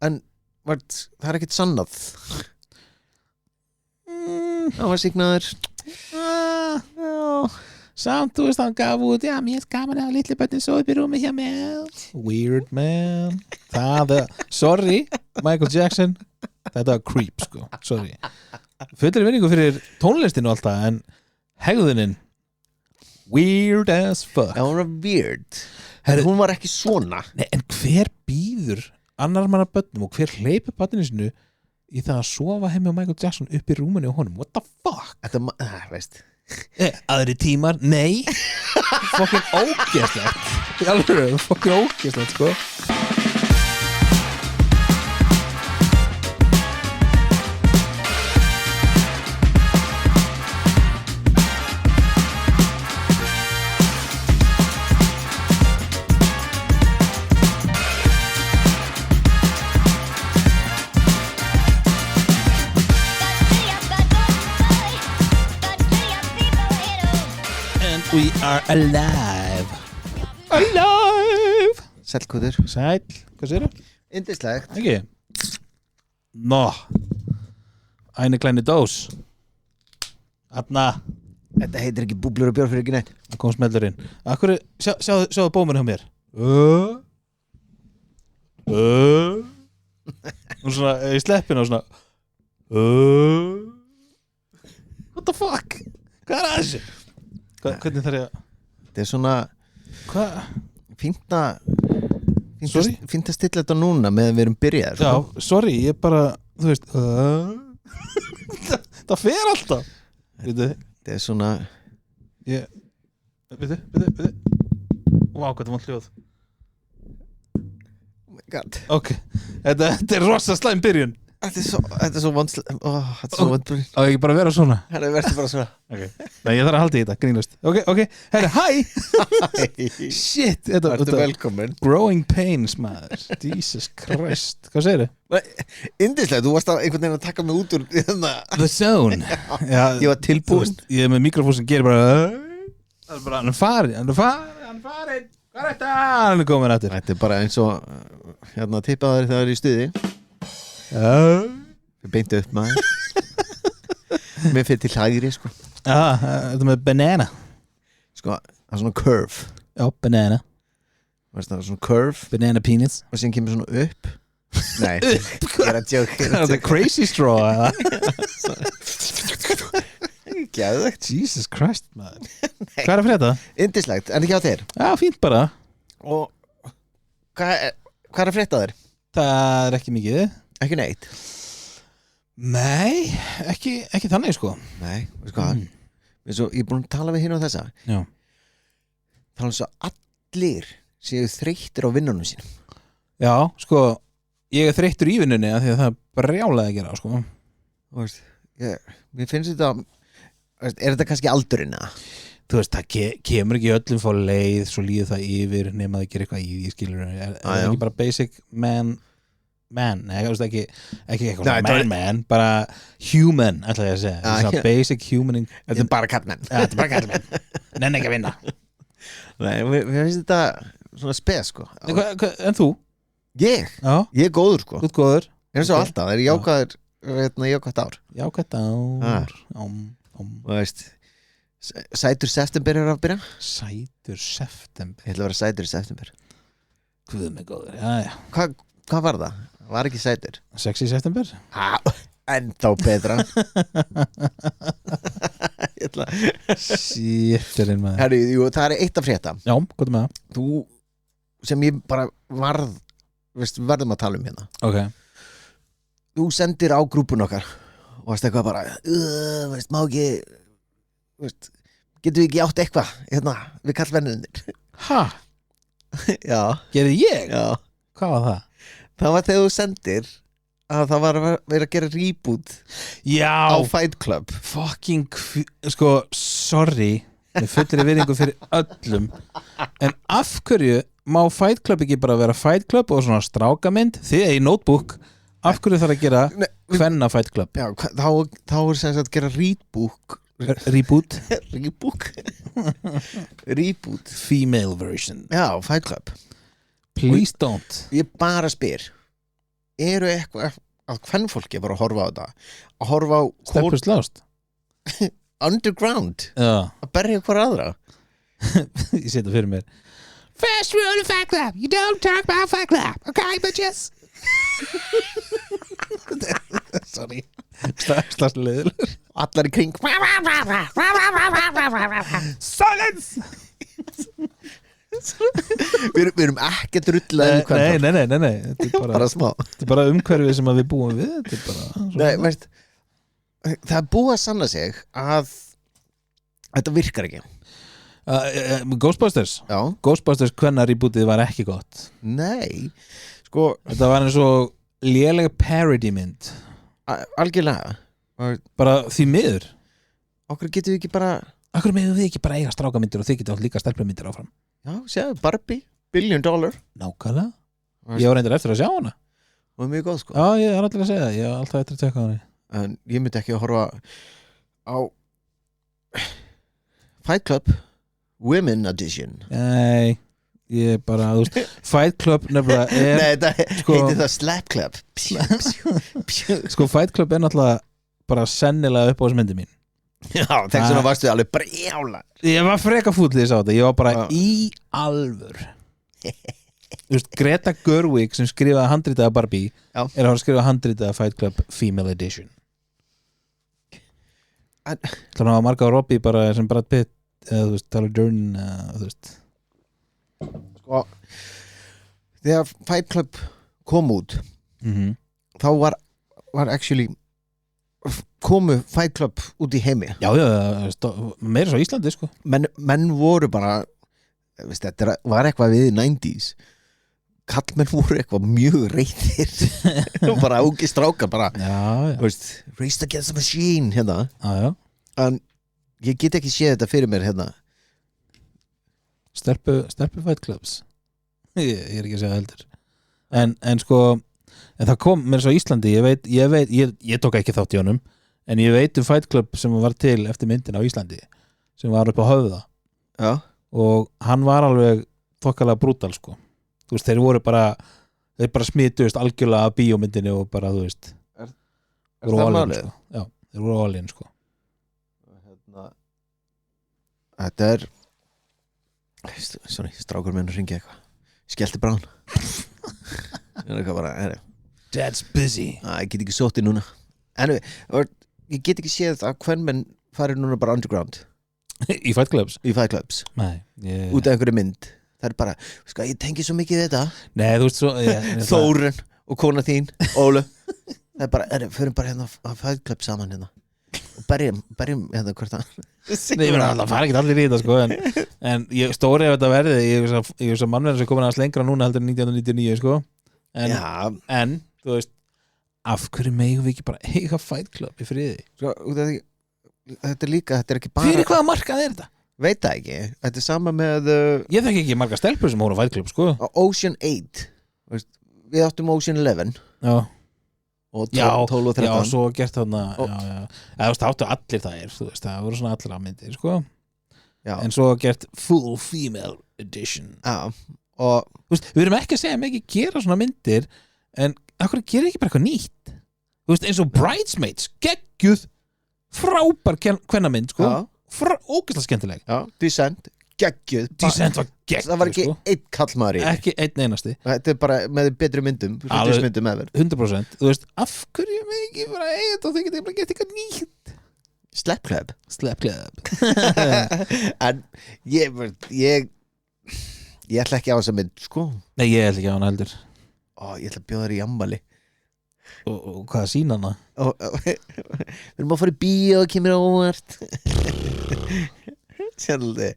en það ekkert sannað hann var signaður samt, þú veist, hann gaf út já, mér er gaman að litli börnin svo upp í rúmi hjá mér weird man sorry, Michael Jackson þetta var creep, sko, sorry fullir vinningu fyrir tónlistinu og allt það, en hegðunin weird as fuck hún var weird hún var ekki svona Nei, en hver býður annar manna börnum og hver hleypur börninu sinu í það að sofa heim með Michael Jackson upp í rúminu og honum, what the fuck þetta, veist aðri tímar, nei fucking ógeðslegt alveg, fucking ógeðslegt, sko We are alive Sælkútur Sæl, hvað sér það? Yndislegt Ekki? Nó Æni kleini dós Þarna Þetta heitir ekki búblur og bjór fyrir ekki neitt Það kom smellurinn Akkur, sjáðu bómurinn hjá mér Og svona, í sleppinu og svona What the fuck? Hvað er þessu? Hvernig þarf ég að Þetta er svona Hvað? Fínt að stilla þetta núna meðan við erum byrjaðir Já, sorry, ég bara þú veist það fer alltaf Þetta er svona Veitu Vá, hvað það var hljóð Oh my god Ok, þetta er rosa slæm byrjun Þetta er svo vond Þetta er svo vond byrjun Á ég bara að vera svona Þetta verður bara svona okay. Nei, ég þarf að halda í þetta, grínlust Ok, herri, hæ Shit, þetta er velkomin Growing pains, maður Jesus Christ, hvað segir þið? Yndislegt, þú varst einhvern veginn að taka mig út úr The zone Já, ég var tilbúin Ég er með mikrofón sem gerir bara Það er bara, hann er farin Hvað er þetta? Hann er komin eftir Þetta er bara eins og tippaður þegar það er í stuði Við beintu upp maður Mér fyrir til hægri sko Þetta með banana Sko, það er svona curve Já, banana Það er svona curve Banana peanuts Og síðan kemur svona upp Nei, ég er að joke Það er crazy straw Gæðvegt Jesus Christ, maður Hvað er að frétta? Yndislegt, en ekki á þér Já, fínt bara Og hvað er að frétta þér? Það er ekki mikið Ekki neitt Nei, ekki þannig sko Nei, veist hvað Ég er búin að tala við hinn á þessa Já Tala eins og allir séu þreyttir á vinnunum sínum Já, sko Ég er þreyttur í vinnunni af því að það er brjálega að gera sko veist, Mér finnst þetta Er þetta kannski aldurinn eða? Þú veist, það kemur ekki öllum fá leið svo líður það yfir nema að gera eitthvað í því skilur er ekki bara basic man nei, þú veist ekki eitthvað man, bara human ætla ég að segja, svona basic human Þetta er bara kallmenn Þetta er bara kallmenn, nenni ekki að vinna Nei, mér finnst þetta svona spes sko En þú? Ég er góður sko Þú ert góður eins og alltaf, það er jákvætt ár Jákvætt ár Og veist Sætur september er að byrja Sætur september Ég ætla að vera sætur í september Guð mig góður, já Hvað var það? Var ekki sætur? Sexy september? Ennþá betra Sýtturinn maður Herri, jú, það er eitt af frétta Já, hvað er með það? Þú, sem ég bara verðum að tala um hérna Ok Þú sendir á grúpun okkar og varst eitthvað bara má ekki getum við ekki átt eitthvað hérna, við kallmenninir Ha? Já Gerði ég? Já Hvað var það? Það var þegar þú sendir að það var að vera að gera reboot á Fight Club Fucking sko, sorry með fullri virðingu fyrir öllum en af hverju má Fight Club ekki bara vera Fight Club og svona strákamynd þið í notebook af hverju þarf að gera hvenna Fight Club? Já, þá er sem sagt að gera Reboot Reboot Female version Já, Fight Club Please don't Ég bara spyr eru eitthvað að kvenfólki bara að horfa á þetta að horfa á Stelpur slást underground Já, að berja hver aðra ég seti það fyrir mér First rule of Fight Club You don't talk about Fight Club Okay, bitches Sorry Slags leiðilegur allar í kring Silence við erum ekki að drulla Nei Þetta er bara smá Þetta er bara umhverfið sem að við búum við Þetta er bara Nei, veist, það er búið að sanna sig að þetta virkar ekki Ghostbusters Já. Ghostbusters hvenær í bútið var ekki gott Nei, sko Þetta var eins og lélega parody mynd algjörlega Bara því miður okkur getum við ekki bara Akkur meðum við ekki bara eiga strákamyndir og þið getið átt líka stelpumyndir áfram já, séu, Barbie, $1 billion Nákvæmlega Ég var reyndir eftir að sjá hana og mjög góð sko Já, ég er allir að segja það Ég var alltaf eftir að tjekka hana en ég myndi ekki að horfa á Fight Club Women Edition Nei, ég bara, þú veist Fight Club nefnilega er Nei, þetta sko- heitir það Slap Club Sko Fight Club er náttúrulega bara sennilega upp á þessu myndi mín Já, þess vegna varstu alveg brjála Ég var freka fúll því ég sá þetta Ég var bara Já. í alvör Þú veist, Greta Gerwig sem skrifaði handritaða Barbie Já. er að fara að skrifa handritaða Fight Club Female Edition Þannig að Margot Robbie bara sem Brad Pitt eða þú veist, Tyler Durden þú veist sko þegar Fight Club kom út þá var actually komu Fight Club út í heimi Já, meira svo Íslandi sko menn voru bara veist, þetta var eitthvað við 90s kallmenn voru eitthvað mjög reyðir bara ungi strákar bara Já veist, Race Against the Machine hérna Já en ég get ekki séð þetta fyrir mér hérna Stelpu Fight Clubs ég er ekki að segja heldur en sko en það kom mér svo Íslandi ég tók ekki þátt í honum en ég veit Fight Club sem var til eftir myndin á Íslandi sem var upp á Höfða Já. og hann var alveg þokkalega brútal sko þú veist þeir bara smituðust algjörlega af bíómyndinni og bara þú veist Er það málið? sko. Já, þeir voru all in sko hérna, þetta er sorry, strákur minn að ringja eitthvað skellti brán eitthvað bara Dad's busy ég get ekki sótt í núna en ég get ekki séð að hvern menn farið núna bara underground í Fight Clubs í Fight Clubs Nei, út af einhverju mynd það er bara, sko, ég tengi svo mikið við þetta Nei, þú veist svo Þórun og kona þín, Ólu það er bara, förum bara hérna að Fight Club saman hérna og berjum hérna hvort það Nei, ég meina alltaf fara ekki allir í þetta sko en ég stóri ef þetta verði ég veist að mannverðin sem komin aðeins lengra núna heldur en 1999 sko en þú veist af hverju megum við ekki bara eiga Fight Club í friði sko, þetta er ekki bara fyrir hvaða markað er þetta? Veit það ekki, þetta er sama með Ég þekki ekki marga stelpur sem hóru Fight Club sko Ocean 8 veist, við áttum Ocean 11 Já og 12 og 13 Já, svo gert þarna eða þú veist, áttu allir það þú veist, það voru svona allra myndir sko já. En svo gert Full Female Edition Já, og þú veist, við erum ekki að segja að ekki gera svona myndir en akkur gerir ekki bara eitthvað nýtt þú veist, eins og Bridesmaids geggjuð frábær kvennamynd sko ógeðslega skemmtileg já, Descent, geggjuð Descent var geggjuð það var ekki sko. einn kallmaður í ekki einn einasti þetta er bara með betri myndum myndum efer 100% þú veist, af hverju með ekki bara eiga þetta og þau geta bara gett eitthvað nýtt Slap Club Slap Club en ég ætla ekki á þessa mynd sko Nei, ég ætla ekki á hana heldur ég ætla að bjóða þér í ammali og hvað sína hana? við erum að fara í bíó og kemur á óvart sjálfði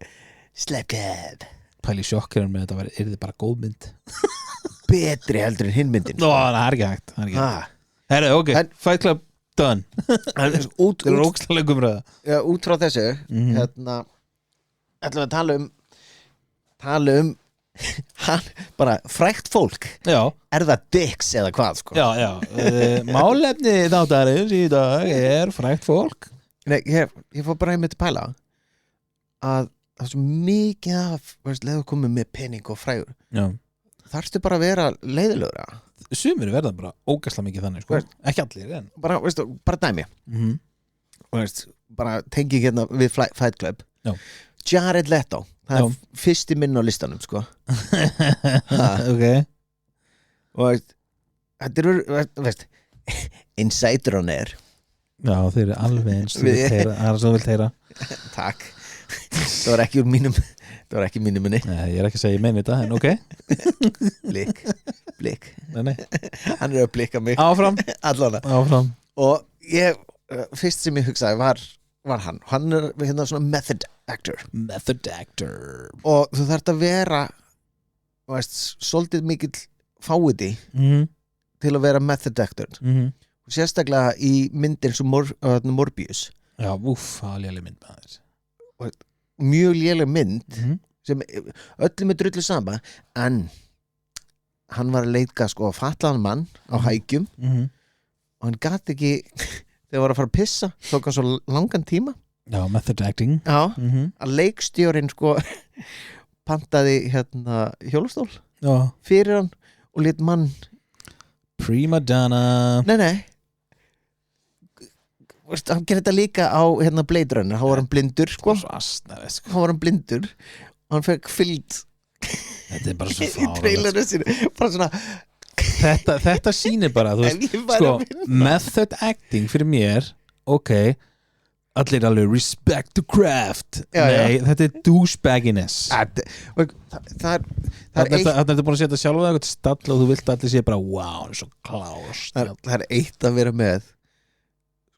Slap Club Pæli sjokkirinn með þetta er þið bara góð mynd betri heldur en hinn myndin Nó, það er ekki hægt Herru, ok, Fight Club done út út frá þessu hérna ætlum við að tala um hann, bara frækt fólk já. Er það dicks eða hvað sko? Já málefni þáttarins í dag er frækt fólk Nei, ég fór bara einmitt að pæla að það er svo mikið af leðu komið með pening og frægur já. Þarftu bara að vera leiðilegur sumir verða bara ógæsla mikið þannig sko. Ekki allir en bara dæmi bara tengi hérna við Fight Club Já. Jared Leto það Já. fyrsti minn á listanum sko. Ok og þetta er Insider on Air Já, þeir eru alveg eins þú vilt heyra, það er svo vilt heyra takk það var ekki úr mínum það var ekki mínum minni Nei, ég er ekki að segja ég meini þetta, en ok blik Nei. hann er að blika mig Áfram allan og ég fyrst sem ég hugsaði var hann er hérna svona method actor og þú þarft að vera svolítið mikill fáiði til að vera method actor og sérstaklega í myndir eins og Morbius Já, það er léleg mynd maður mjög léleg mynd sem öllum er drullu sama en hann var að leika sko fatlaðan mann á hækjum og hann gat ekki þegar var að fara að pissa tók hann svo langan tíma Já, method acting að leikstjórinn sko pantaði hérna hjólastól fyrir hann og lét mann Prima donna Nei hann gerði þetta líka á hérna Blade Runner hann var hann blindur sko hann var hann blindur og hann fekk fylgd Þetta er bara svo í trailerinu sínu bara svona þetta sýnir bara þú veist, sko, method acting fyrir mér ok, allir alveg respect the craft nei, þetta er douchebagginess það er eitt það er búin að setja sjálf eitthvað stall og þú vilt allir sé bara wow, svo klás það er eitt að vera með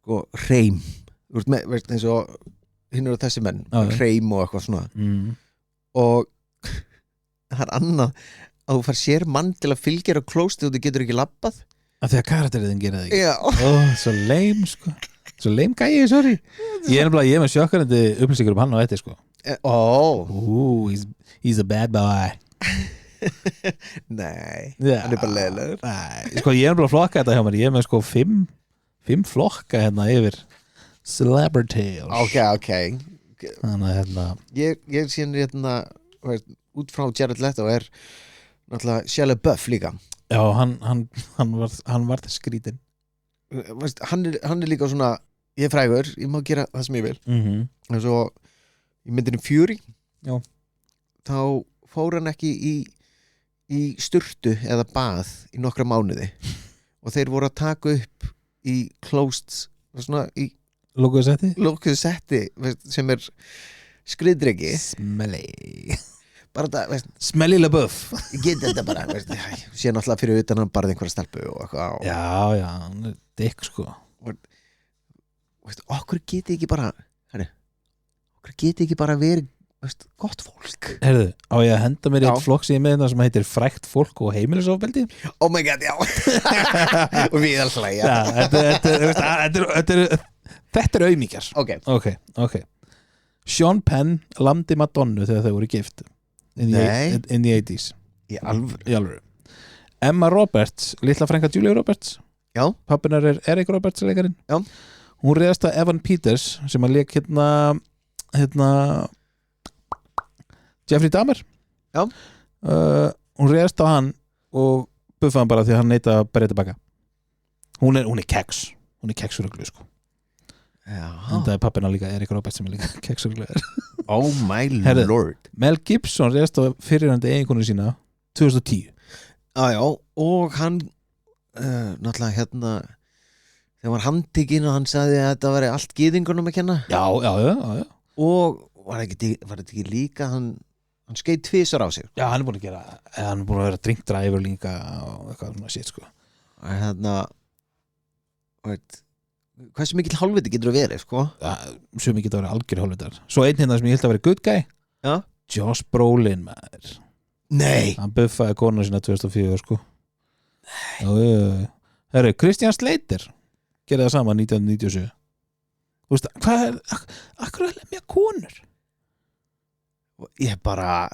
sko, hreim þú veist með, veist, eins og hinn eru þessi menn hreim og eitthvað svona og það er annað að þú fær sér mann til að fylgja á klósti og þú getur ekki labbað af því að karakterinn gera það ekki svo lame sko svo lame gæi, sorry ég er með sjokkarandi upplýsingur hann á þetta sko he's a bad boy nei, hann er bara leiðilegur sko ég er bara að flokka þetta hjá mér ég er með sko 5 flokka hérna yfir celebrities ok þannig að hérna ég sé hérna út frá Jared Leto er náttúrulega Shia LaBeouf líka já, hann var þess skrítin hann er líka svona ég er frægur, ég má gera það sem ég vil en svo í myndinu Fury já. þá fór hann ekki í sturtu eða bað í nokkra mánuði og þeir voru að taka upp í closed svona í lokuðu setti sem er skriðdreki bara það, veist Smelly LaBeouf ég get þetta bara, veist sé náttúrulega fyrir utan hann barði einhverja stelpu og eitthvað já, hann er dick sko veist, okkur geti ekki bara verið veist, gott fólk Herðu, á ég að henda mér í eitt flokk sem ég með þetta sem heitir frækt fólk og heimilisofbeldi oh my god, já og við alltaf þetta er auðmíkjar ok Sean Penn lamdi Madonnu þegar þau voru gift in the 80s í alvöru Emma Roberts, litla frænka Julia Roberts já. Pappinar er Eric Roberts leikarinn já. Hún réðast að Evan Peters sem að leik hérna Jeffrey Dahmer hún réðast á hann og buffa hann bara því að hann neita að berja tilbaka hún er keksuruglu sko það er pappina líka Erik Roberts sem er líka keksuglegar oh my lord Mel Gibson reyðast á fyrirhandi eiginkonu sína 2010 já, og hann náttúrulega hérna þegar var handtekinn og hann sagði að þetta væri allt gyðingunum að kenna já og var þetta ekki líka hann skeið tvisar á sig já, hann er búin að vera drinkdræfur líka og eitthvað svona shit sko hérna hversu mikill hálfviti getur að vera sko? Svo mikið að vera algjör hálfvitar svo einn hérna sem ég held að vera good guy Josh Brolin maður nei hann buffaði konu sína 2004 sko herru, Christian Slater gerði það sama 1997 þú veist, hvað er akkur að lemja konur ég bara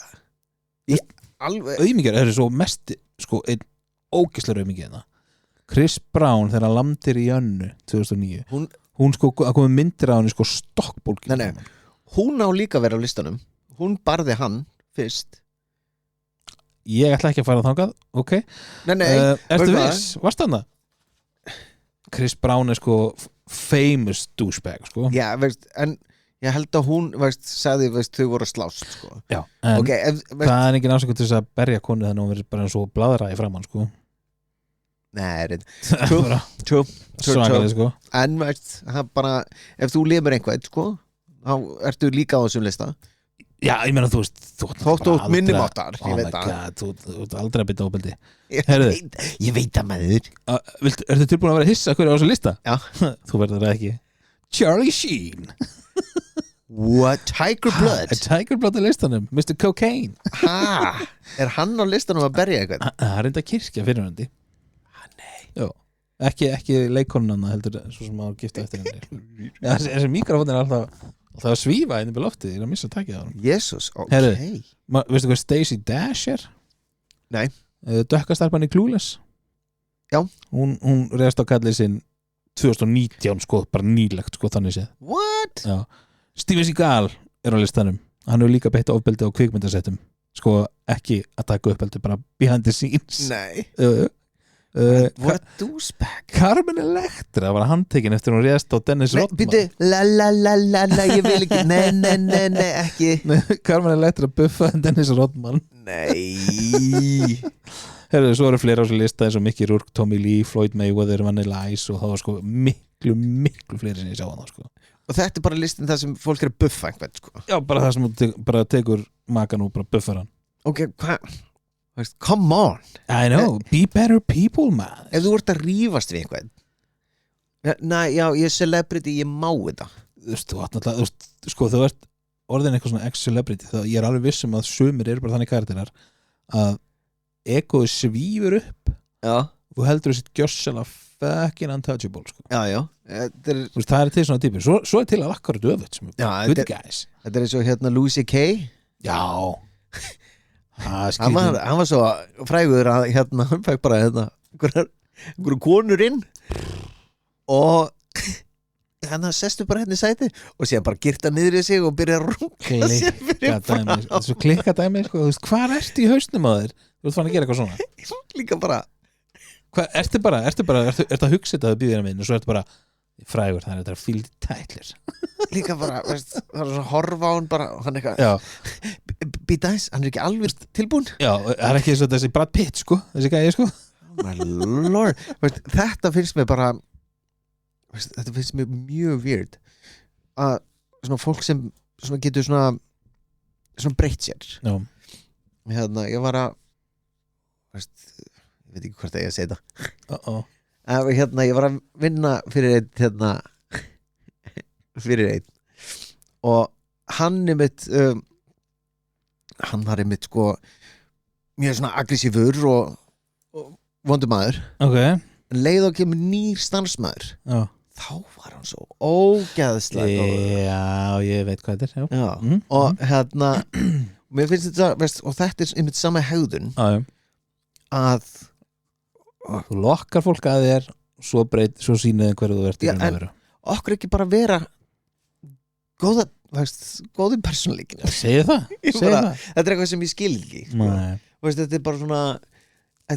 alveg auðmíkjar er svo mest sko einn ógeðslega auðmíkjar hérna Chris Brown þegar hann lamdir í Önnu 2009 hún sko að koma myndir á hann sko stokkbólki nei, hún á líka að vera á listanum hún barði hann fyrst ég ætla ekki að fara þangað, ok Nei, ertu veistu viss, varst þarna? Chris Brown sko famous douchebag sko. Já, veist, en ég held að hún sagði, þau voru að slást sko. Já, en okay, það er engin ásökun til þess að berja konu þannig að hún verður bara eins og blaðra í framann sko. Nei, true. Svakalega sko. En veist, bara, ef þú lemur einhvern sko, þá ertu líka á þessum lista. Já, ég meina þú veist Þóttu út minnumáttar oh my god, þú ert aldrei að byrja ofbeldi Ég veit að maður Ertu tilbúin að vera hissa hverju á þessu lista? Já. Þú verður það ekki Charlie Sheen What? Tiger Blood? Tiger Blood er listanum, Mr. Cocaine Ha? Er hann á listanum að berja eitthvað? Það er enda kirkja fyrir hann Nei Ekki leikonunna heldur svo sem að gifta eftir henni Þessi mikrofónin er alltaf Það var svífa inn í loftið, ég er að missa takkið á hann Jesus, ok Veistu hvað Stacey Dash er? Nei Dökkastarpan í Clueless Já Hún reyðast á kallið sinn 2019 sko, bara nýlegt sko þannig séð What? Já. Steven Seagal er á listanum Hann hefur líka beitt ofbeldi á kvikmyndasettum Sko ekki að taka uppbeldi bara behind the scenes Nei What a douchebag Carmen Electra var handtekinn eftir hún réðst á Dennis Rodman Býtu, la, ég vil ekki Nei, ekki Carmen Electra buffaði Dennis Rodman Nei Herðu, svo eru fleiri á þessu lista eins og Mickey Rourke, Tommy Lee, Floyd Mayweather, Vanilla Ice og það var sko miklu fleiri sem ég sá hann sko. Og þetta er bara listin það sem fólk er að buffa einhvern sko. Já, bara það sem þú bara tekur makan og bara buffar hann Ok, hvað? Come on I know, be better people man Ef þú ert að rífast við einhvern Já, ég er celebrity, ég má þetta Þú veist, sko, þú ert orðin eitthvað svona ex-celebrity þá ég er alveg vissum að sumir eru bara þannig karakterar að egoðu svífur upp Já og heldur þessi gjörsala fucking untouchable sko. Já það er til svona típur svo er til að akkurat öðvöld sem er good guys Þetta er eins og hérna Louis C.K. Já hann var svo frægur að hérna, hann fæk bara hérna einhverju konur inn og hann sestu bara hérna í sæti og sér bara girta niður í sig og byrja að runga sér fyrir fram svo klikkadæmi, sko, þú veist, hvað ertu í hausnum á þér? Þú ert fann að gera eitthvað svona líka bara ertu að hugsa þetta að býðina minn og svo ertu bara frægur, það er þetta fíld tætlir líka bara, veist, það er svona horfa á hann bara, hann eitthvað býta þess, hann er ekki alveg tilbúin já, það er ekki eins og þessi Brad Pitt sko, þessi gæði sko my lord, veist, þetta finnst mér bara veist, þetta finnst mér mjög weird að svona fólk sem svona getur svona breytt sér já. Hérna, ég var að veist, ég veit ekki hvort að ég að segja þetta hérna, ég var að vinna fyrir einn hérna, fyrir einn og hann er mitt hann var einmitt sko mjög svona aggressífur og vondum maður okay. en leið og kemur nýr starfsmaður þá var hann svo ógeðslega já, ég veit hvað þetta er já. Og hérna mér finnst þetta, veist, og þetta er einmitt sama hegðun að þú lokkar fólk að þér svo sýniði hverju þú ert í raun að vera okkur ekki bara vera góði persónleikin segið það þetta er eitthvað sem ég skil ekki sko. Veist, þetta er bara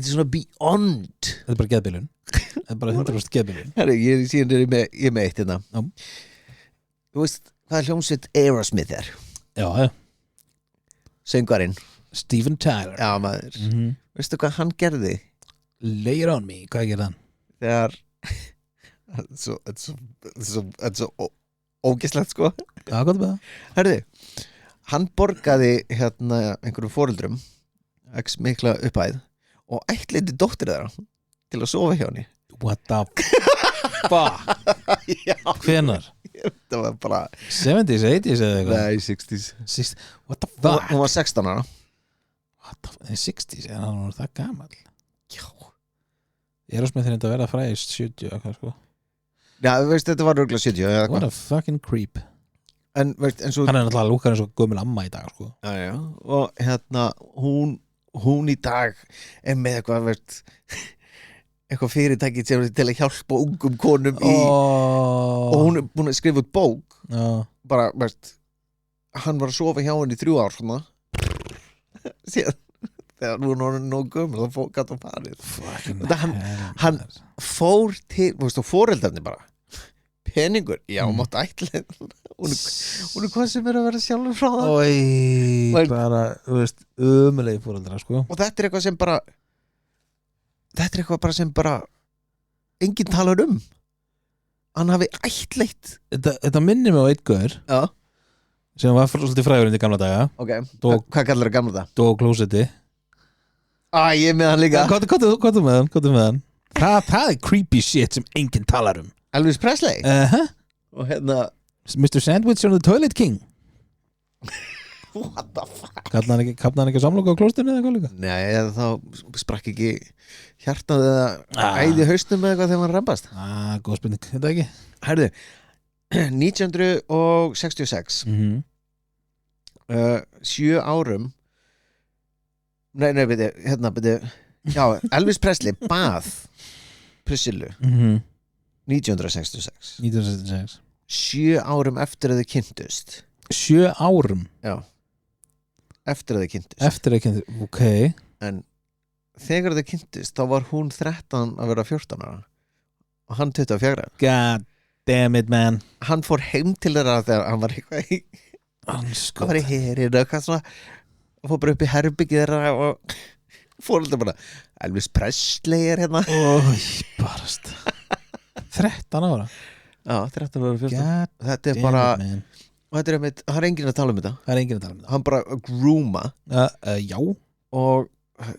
svona beyond þetta er bara geðbilun þetta er bara 100% geðbilun ég er með eitt hérna þú veist hvað hljómsveit Aerosmith er já söngarinn Steven Tyler já maður veistu hvað hann gerði Lay it on me, hvað gerði hann? Þegar þetta er svo ógeðslegt sko já, gott með það herði, hann borgaði hérna einhverjum foreldrum x mikla upphæð og ættleiti dóttir þeirra til að sofa hjá henni what the fuck hvenar? það var bara 70s, 80s eða eitthvað nei, 60s what the fuck hún var 16 ára what the 60s, en hann var það gamall já ég er ás með þeirra að verða fræðist 70 eitthvað sko já, veist, þetta var örgulega 70 what a fucking creep en, veist, en svo hann er náttúrulega lúkar eins og gömul amma í dag sko já, og hérna hún í dag er með eitthvað veist, eitthvað fyrirtæki til að hjálpa ungum konum í og hún er búin að skrifa út bók bara, veist hann var að sofa hjá henni í 3 ár svona síðan þegar nú er hann nóg gömul þá gat hann farið Fucking hann fór til fóreldarnir bara peningur, já, mátt ætla hún er hvað sem er að vera sjálfur frá það Oi, bara, þú veist, ömulegi fóreldra sko. og þetta er eitthvað sem bara enginn talar hann hafi ættleitt Þetta minnir mig á einn gaur já, sem var svolítið frægur í gamla daga ok, hvað kallar það gamla það? Dó klósetti Ég er með hann líka Kottu með hann Það er creepy shit sem enginn talar Elvis Presley og hérna Mr. Sandwich on the Toilet King what the fuck Kapnaði hann ekki samloka á klóstinu eða eitthvað líka? nei, þá sprakk ekki hjartað eða æði haustum eða eitthvað þegar hann rembast Góð spurning, þetta ekki herðu 1966 7 árum nei, byrju já, Elvis Presley bað Priscillu 1966 7 árum eftir að þau kynntust 7 árum? Já, eftir að þau kynntust ok en þegar þau kynntust þá var hún 13 að vera 14 ára og hann 24 God damn it man hann fór heim til þeirra þegar hann var eitthvað hann var í herinu eitthvað svona og fór bara upp í herbyggið þeirra og fór alltaf bara Elvis Presley er hérna barast 13 ára já, 13 ára 14 God þetta er bara og þetta er einmitt, það er enginn að tala um þetta hann bara grooma já og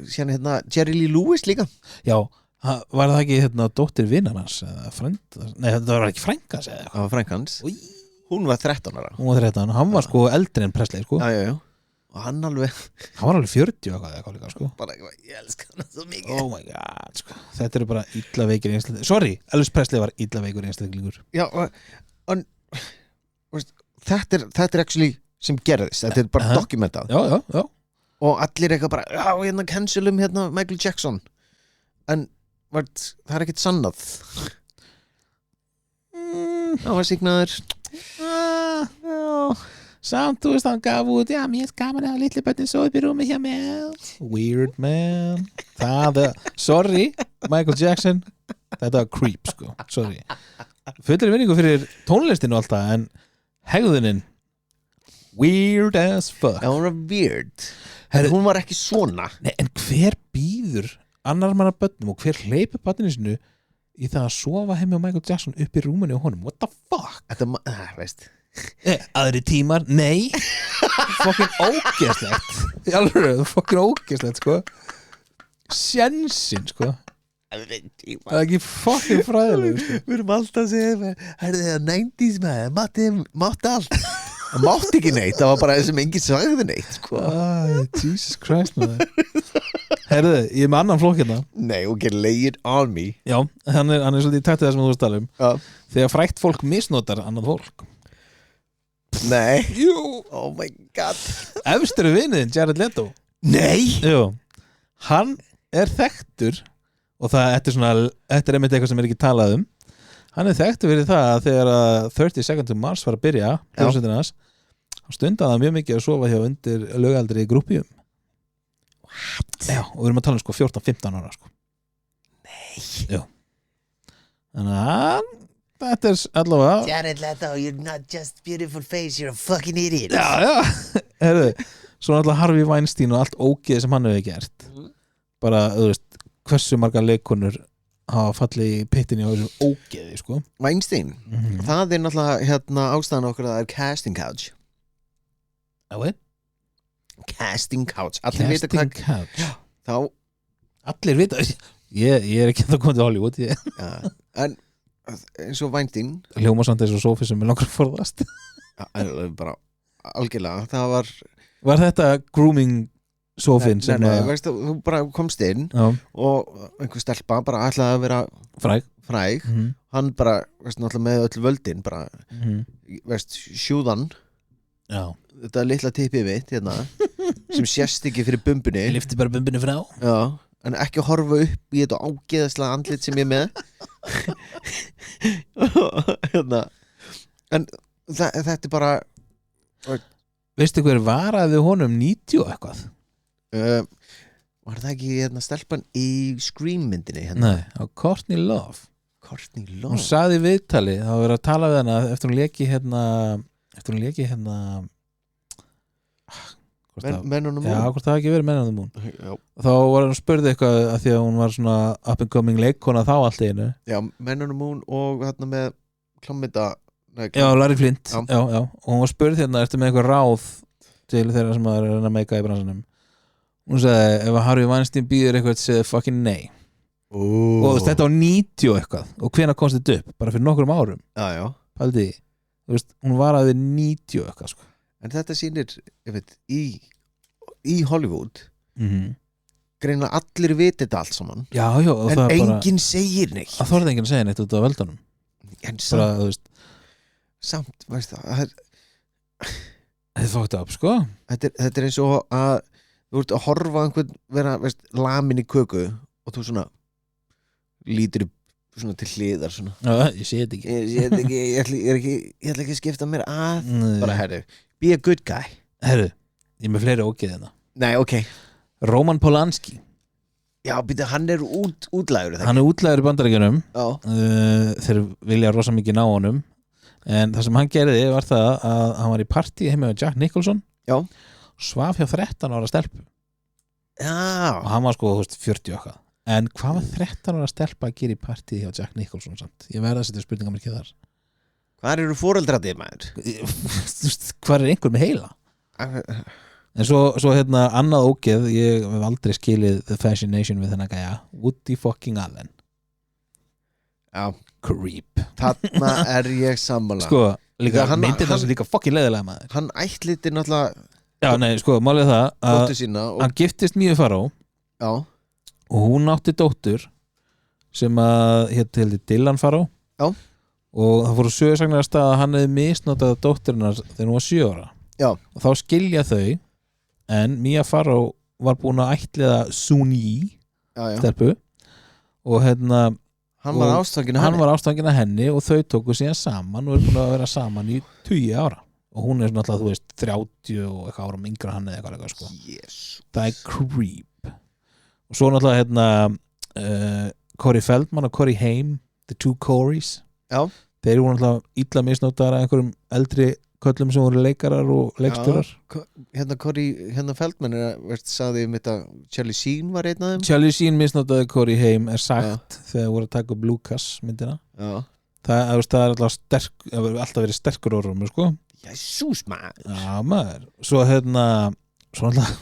sérna hérna Jerry Lee Lewis líka já, var það ekki hérna dóttir vinnar hans eða frænd nei, þetta var ekki frængans eða það var frængans hún var 13 ára hún var 13, hann var sko eldri en Presley sko já og hann var alveg 40 eitthvað líka sko bara eitthvað, ég elska hann svo mikið oh my god sko þetta eru bara illa veikir einstaklingur sorry, Elvis Presley var illa veikur einstaklingur já og þetta er actually sem gerðist þetta er bara dokumentað já og allir eitthvað bara já, hérna cancelum hérna Michael Jackson en það er ekkert sannað það var signaður samt, þú veist, hann gaf út já, mér er gaman að litli börnin svo upp í rúmi hjá mér weird man sorry, Michael Jackson þetta var creep sko, sorry fullir vinningu fyrir tónlistinu og allt það en hegðunin weird as fuck hún var weird hún var ekki svona nei, en hver býður annar manna börnum og hver hleypur börninu sinu í það að sofa heim með Michael Jackson upp í rúminu og honum, what the fuck þetta, veist aðri tímar, nei fucking ógeðslegt alveg, fucking ógeðslegt sko sjensin sko það er ekki fucking fræðileg sko. við erum alltaf að segja það 90's maður, mátti allt það mátti ekki neitt, það var bara þessum enginn sagði neitt sko. Jesus Christ maður herðu, ég er með annan flokk hérna nei, ok, lay it on me já, hann er svolítið í tættið það sem þú veist tala um þegar frækt fólk misnotar annað fólk nei, jú, oh my god efstur er vinniðinn, Jared Leto nei, jú, hann er þekktur og þetta er einmitt eitthvað sem er ekki talað um hann er þekktur fyrir það að þegar 30 Seconds to Mars var að byrja hljómsveitina hans, hann stundaði það mjög mikið að sofa hjá undir lögaldri í grúppjum what? Já, og við erum að tala um sko 14-15 ára sko nei jú. Þannig að þetta er allavega Jared Leto, you're not just beautiful face, you're a fucking idiot já herðu, svo náttúrulega Harvey Weinstein og allt ógeð sem hann hefur gert bara, þú veist, hversu margar leikonur hafa fallið í pittinni á þessum ógeði sko Weinstein, það er náttúrulega hérna ástæðan okkur að það er casting couch casting couch allir vita hvað couch þá allir vita ég er ekki að koma til Hollywood en eins og Weinstein hljóma samt eins og Sophie sem er langar að forðast bara algjörlega það var þetta grooming Sophie sem nei, veist þú bara komst inn og einhver stelpa bara ætlaði að vera fræg hann bara, veist náttúrulega með öll völdin bara, veist, sjúðan þetta litla tippið mitt hérna sem sést ekki fyrir bumbunni lyfti bara bumbunni frá já, en ekki að horfa upp í þetta ágeðaslega andlit sem ég er með hérna en þetta er bara veistu hver varaði honum 90 eitthvað var það ekki hérna stelpan í Scream myndinni hérna? Nei, á Courtney Love Courtney Hún Love sagði í viðtali, það var verið að tala við hana eftir hún leki hérna Mennunum Já, hvort það hafi ekki verið Mennunum hún Já, Þá var hún spurði eitthvað að því að hún var svona up and coming leikkona þá allt í einu já Mennunum hún og hérna með klámynda Já, Larry Flint Já. já, og hún var spurð hérna, ertu með eitthvað ráð til þeirra sem að reyna að meika í bransanum Hún sagði, ef að Harvey Weinstein býður eitthvað segði fucking nei og þetta á 90 og eitthvað og hvenær komst þetta upp, bara fyrir nokkrum árum Já Paldi, hún var að við 90 og eitthvað sko. En þetta sýnir, ég veit, í Hollywood greina allir viti þetta allt saman Já, og en það enginn segir neitt Það þorði enginn að segja neitt út af veldunum En bara, samt veist það Þetta þótti upp, sko þetta er eins og að þú ert að horfa á einhvern vera lamin í köku og þú svona lítur svona til hliðar svona. Já, ég sé þetta ekki ég ætla ekki að skipta mér að Nei. bara herru, be a good guy Herru, ég er með fleiri ógeð hérna Nei, ok Roman Polanski Já, býta, hann er útlægur Hann er útlægur í Bandaríkjunum Já, Þeir vilja rosa mikið ná honum en það sem hann gerði var það að hann var í partí heima með Jack Nicholson Já. svaf hjá 13 ára stelpu já og hann var sko 40 okkar en hvað var 13 ára stelpa að gera í partí hjá Jack Nicholson samt? Ég verða að setja spurningamarkið þar Hvar eru foreldrarnir, maður? Hvar er einhver með heila? En svo hérna annað ógeð ég hef aldrei skilið the fascination við þennan gæja Woody fucking Allen Já, creep þarna er ég sammála sko, líka Hann- myndir það sem líka fucking leiðilega maður Hann ætliti náttúrulega já, nei, sko, málið er það að dóttur sína og, hann giftist Míu Faró Já, og hún átti dóttur sem að hétti Dylan Faró Já. og það fóru sögursagnar að stað að hann hefði misnotað dótturinnar þegar hún var 7 ára Já. og þá skilja þau en Mia Faró var búin að ætliða Sun-Yi já stelpu og hérna Hann var og ástfanginn af hann henni var ástfanginn af henni og þau tóku síðan saman og er búin að vera saman í 20 ára og hún er náttúrulega, þú veist, 30 og eitthvað ára yngra hann eða eitthvað sko. Jesús Það er creep og svo náttúrulega hérna Corey Feldman og Corey Haim The Two Coreys Já. Þeir voru náttúrulega illa misnótar af einhverjum eldri köllum sem voru leikarar og leikstjórar Hérna Feldman sagði um þetta Charlie Sheen var einn af þeim Charlie Sheen misnótaði Corey Haim er sagt þegar voru að taka upp Lucas myndina Já. það er alltaf alltaf verið sterkur orðum sko. Jesús maður Já maður Svo náttúrulega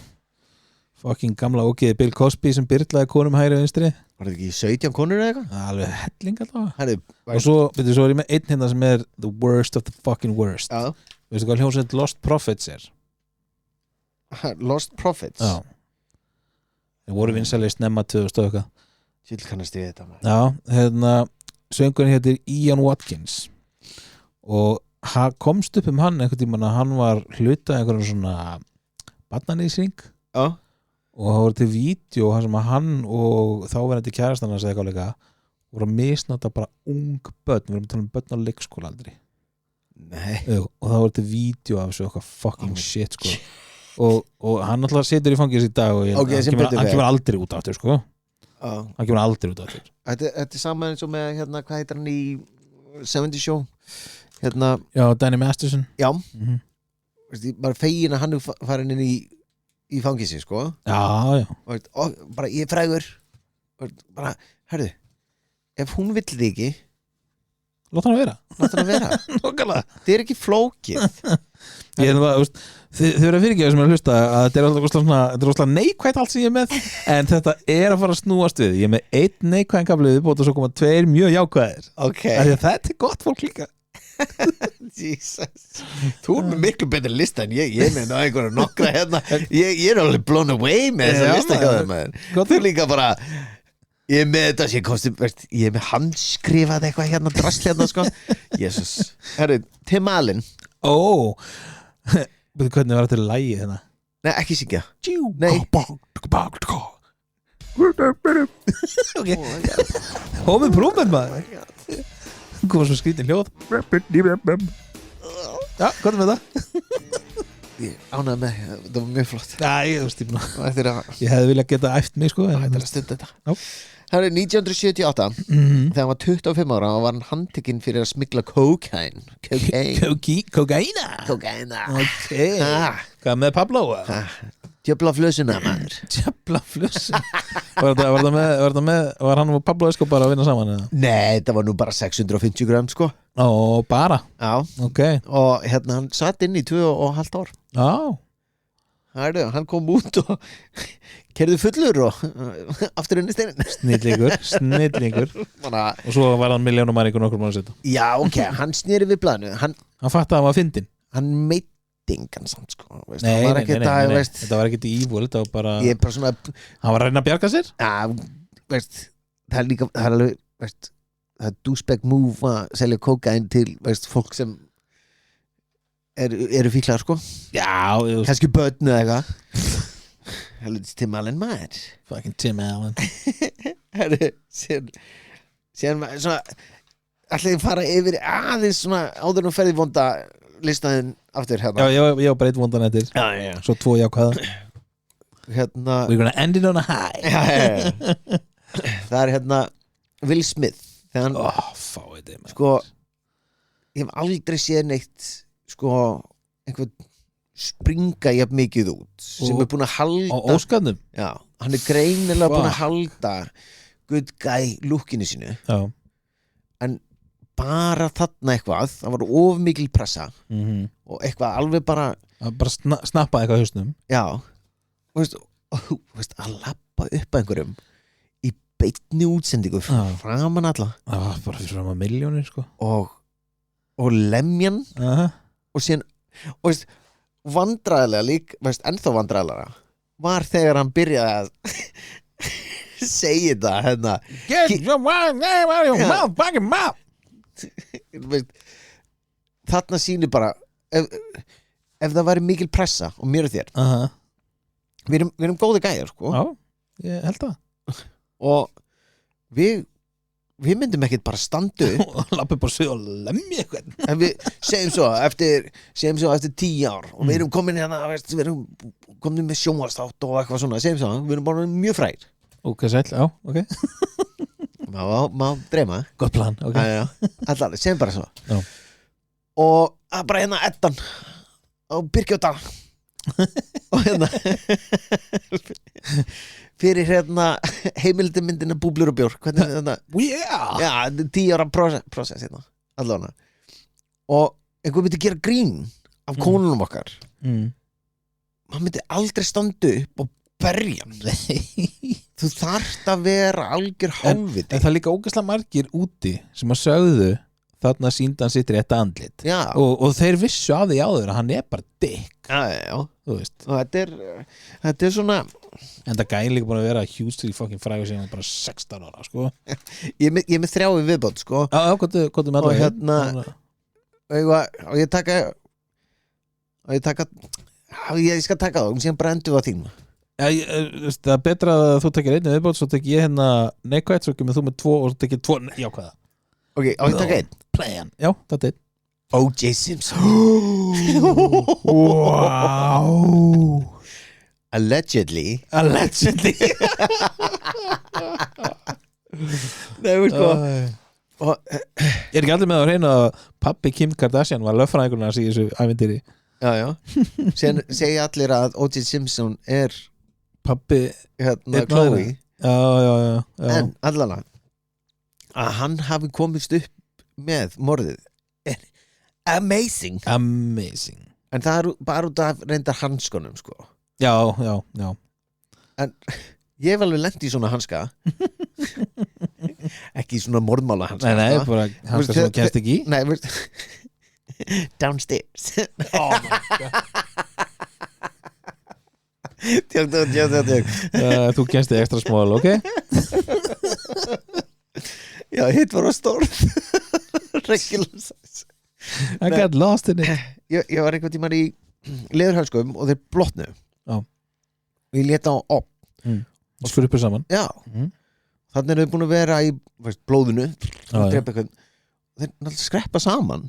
fucking gamla ógeði Bill Cosby sem byrlaði konum hægri og vinstri Var þetta ekki 17 konur eða eitthvað? alveg helling alltaf Herri, og svo er ég með einn hérna sem er the worst of the fucking worst Já. veistu hvað hljómsveit Lost Prophets er? Lost Prophets Já þeir voru vinsæli snemma 2000 og eitthvað Sýll kannast ég þetta maður já, söngurinn heitir Ian Watkins og komst upp hann einhvern tímann að hann var hluta einhverjum svona barnanýsing Já. og það voru til vídeo sem að hann og þáverandi kærastan hans eða eitthvað líka voru að misnota bara ung börn, við erum að tala um börn á leikskóla aldrei Nei og það voru til vídeo af þessu eitthvað fucking shit sko og hann alltaf situr í fangis í dag og hann kemur aldrei út aftur sko hann kemur aldrei út aftur Þetta er saman eins og með hérna, hvað heitir hann í 70 Show hérna, já, Danny Masterson já bara fegin að hann er farin inn í fangisi sko já og bara ég er frægur og bara, herðu ef hún vill þig ekki láta hann að vera þetta er ekki flókið ég er bara, þið verður að fyrirgefa sem er að hlusta að þetta er alltaf svona neikvægt allt sem ég er með en þetta er að fara að snúast við ég er með 1 neikvæðan kaflið viðbót og svo koma 2 mjög jákvæðir okay. þetta er gott fólk líka Jesus þú er með miklu betur lista en ég er með einhverja nokkra hérna ég er alveg blown away með þessa lista þú líka bara ég er með þetta sem ég er með handskrifað eitthvað hérna drast hérna sko Jesus herru, Tim Allen hvernig var þetta lægi hérna nei, ekki syngja nei Home Improvement maður komið svo skrítin hljóð já, hvað er með það ég ánægði með, það var mjög flott. Ég hefði viljað geta æft mig sko. Það er stund þetta. Það er 1978 þegar hann var 25 ára og var hann handtekinn fyrir að smygla kókain. Kókaina. Okay. Hvað með Pablo? Djöfla flösuna maður. Djöfla flösuna. Var hann og Pablo Escobar að vinna saman? Eða? Nei, það var nú bara 650 gram sko. Ó, bara? Já. Okay. Og hann satt inn í 2,5 ár. Já. Hann kom út og kerði fullur og aftur inn í steinin. Snillingur. Og svo var hann milljónumæringur nokkur mánuð setna. Já, ok, hann sneri við blaðinu. Hann fatt að hann var fyndinn. Hann meitingan samt sko. Nei, þetta var ekkert evil, þetta var bara... Ég er bara svona... Hann var að reyna að bjarga sér? Já, veist, það er líka, það er alveg, veist, það er douchebag move að selja kókain til, veist, fólk sem eru fíklar sko. Já, kannski börn eða eitthvað. Helvits Tim Allen maður. Fucking Tim Allen. Herru, síðan svona ætlaði að fara yfir aðeins svona áður og ferði vonda listaðinn aftur hérna. Já, ég var bara eitt vondan eftir. Já. Svo 2 jákvæða. Hérna We're gonna end it on a high. Já. Það er hérna Will Smith þegar hann fáið þig sko, ég hef aldrei séð neitt sko, einhvern springa jafn mikið út sem er búin að halda á óskadnum. Já, hann er greinilega búin að halda good guy lookinu sínu. Já. En bara þarna eitthvað, það var of mikil pressa og eitthvað alveg bara snappa eitthvað hausnum. Já, og veist að lappa upp að einhverjum í beinni útsendingu framan alla bara fyrir framan milljónir sko. og lemjan og síðan og veist, vandræðilega lík, veist, ennþá vandræðilega var þegar hann byrjaði að segja þetta hérna Get your name out of your mouth, fucking mouth. Þarna sýnir bara ef það væri mikil pressa og mér og þér við erum góði gæjar sko. Já, ég held það. Og við myndum ekkert bara standu og lappa bara sig og lemja eitthvað. En við segjum svo eftir 10 ár og við erum komin hérna, við erum komin með sjónvarsþátt og eitthvað svona, segjum svo, við erum bara mjög frægir. Ok, sæll, já, ok. Má dreyma. Gott plan, ok. Já, allar, segjum bara svo. Já. Og að bara hérna Eddan og Birkjóta og hérna fyrir hérna heimildamyndina Búblur og Bjór, hvernig þetta? Yeah. Já, 10 ára process hérna, allavega. Og einhver myndi gera grín af konunum okkar. Maður myndi aldrei standa upp og berja hann. Þú þarft að vera algjör hálfviti. En það er líka ógeðslega margir úti sem að sögðu þarna sýndi hann sitt rétta andlit. Og þeir vissu af því áður að hann er bara dick. Já. Þú veist. Og þetta er svona. En það gæði líka búin að vera hugely fucking frægur síðan bara 16 ára sko. Ég er með 3 viðbót sko. Já, hvað er með og hérna og ég skal taka það og síðan brendu það þín. Já, það er betra að þú tekir einu viðbót, svo tek ég hérna neikvægt, svo kemur þú með 2 og svo tekir 2 jákvæða. Ok, á ég taka 1. Plan. Já, þetta er 1. O.J. Simpson. Wow. Allegedly. Nei, veist hvað. Ég er ekki allir með að reyna að pappi Kim Kardashian var löffræðingurinn að segja þessu ævintýri. Já. Sen segja allir að O.J. Simpson er pappi hérna Chloe. Já. En allavega að hann hafi komist upp með morðið er amazing. En það er bara út af reyndar hanskunum sko. Já. En ég hef alveg lent í svona hanska. Ekki svona morðmála hanska. Nei, bara hanska sem þú kennst ekki í. Nei, veist downstairs. Oh my god. Tjók. Þú kennst þig extra small, ok? Já, hitt var á stór. Regular size. I got lost in it. Ég var einhvern tímann í leðurhalskum og þeir blotnu. Já. Og ég leta á op. Og skruppu saman. Já. Þannig er þau búin að vera í blóðinu og drepa eitthvað. Þeir náttúrulega skreppa saman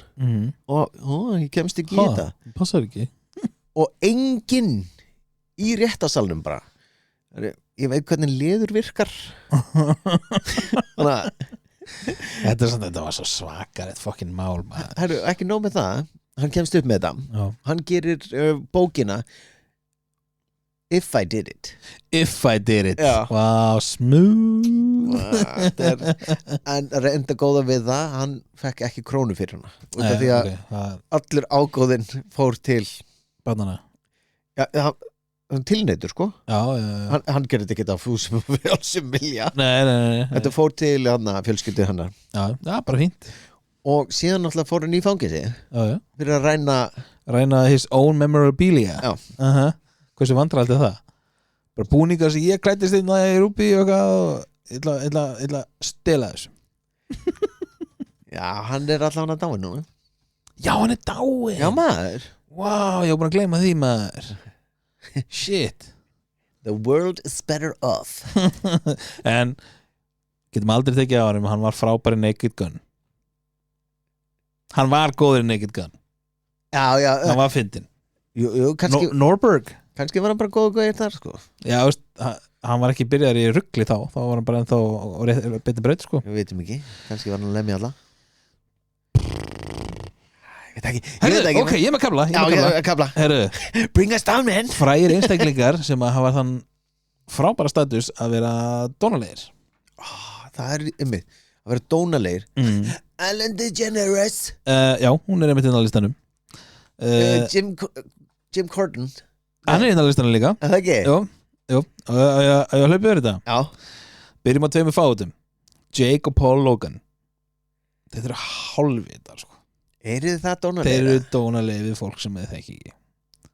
og ég kemst ekki í þetta. Passar ekki. og enginn í réttasalnum bara ég veit hvernig leður virkar þannig að Þetta var svo svakar eitt fokkin mál Heru, ekki nóg með það, hann kemst upp með þetta Já. hann gerir bókina If I Did It Já. Wow, smooth en reynda góða við það hann fekk ekki krónu fyrir hana út af því að allur ágóðinn fór til barnana hann tilneitur sko já. Hann gerði þetta ekki á fúsum og frjálsum vilja Nei. Þetta fór til fjölskyldu hennar Já, bara fínt og síðan náttúrulega fór hann í fangisi fyrir að ræna his own memorabilia Já. Hversu vandræðaldi er það? Bara búningar sem ég klæddist inn í Rúbí og ég ætla að stela þessu Já, hann er allavega dáinn nú Já, hann er dáinn Já, maður Wow, ég var búin að gleyma því maður Shit The world is better off En getum aldrei tekið á hann var frábæri Naked Gun Hann var góður í Naked Gun Já Hann var fyndinn Jú, kannski Norberg Kannski var hann bara góður þar sko Já, veist, hann var ekki byrjar í ruggli þá var hann bara ennþá betið braut sko Við veitum ekki, kannski var hann að lemja alla Ég veit ekki Herðu, ok, ég er með kabla Herðu Bring us down, man Frægir einstaklingar sem að hafa þann frábæra status að vera dónalegir Það er að vera dónalegir Ellen DeGeneres Já, hún er einmitt inn á listanum Jim Corden Hann er inn á listanum líka Það ekki? Jú, ég hlaupið verið þetta Já Byrjum á tveimur fátum Jake og Paul Logan Þetta eru hálfvitar sko Eru það dónalegir? Þeir eru dónalegir við fólk sem þið þekki ekki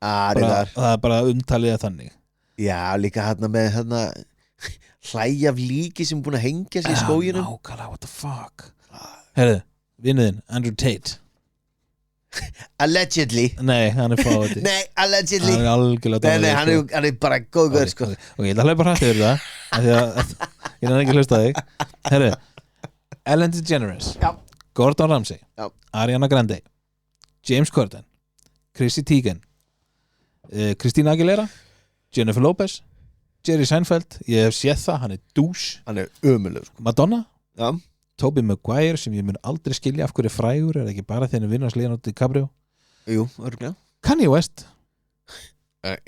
Það er bara umtalið að þannig Já, líka með hlæja af líki sem er búin að hengja sig í skóginum Nákvæmlega, what the fuck Herðu, vinnuðinn, Andrew Tate Allegedly Nei, hann er fáið Nei, allegedly Hann er algjörlega dónalegir Hann er bara góður sko Ok, ég ætla að hlaupa hrætt yfir það Því að ég er ekki að hlusta þig Herðu, Ellen DeGeneres Já Gordon Ramsay Já. Ariana Grande James Corden Chrissy Teigen Christina Aguilera Jennifer Lopez Jerry Seinfeld, ég hef séð það, hann er douche Hann er ömurlegur sko Madonna Já. Tobey Maguire sem ég mun aldrei skilja af hverju er frægur er ekki bara þegar hann vinnur að sliða náttúrulega DiCaprio Jú, örgulega Kanye West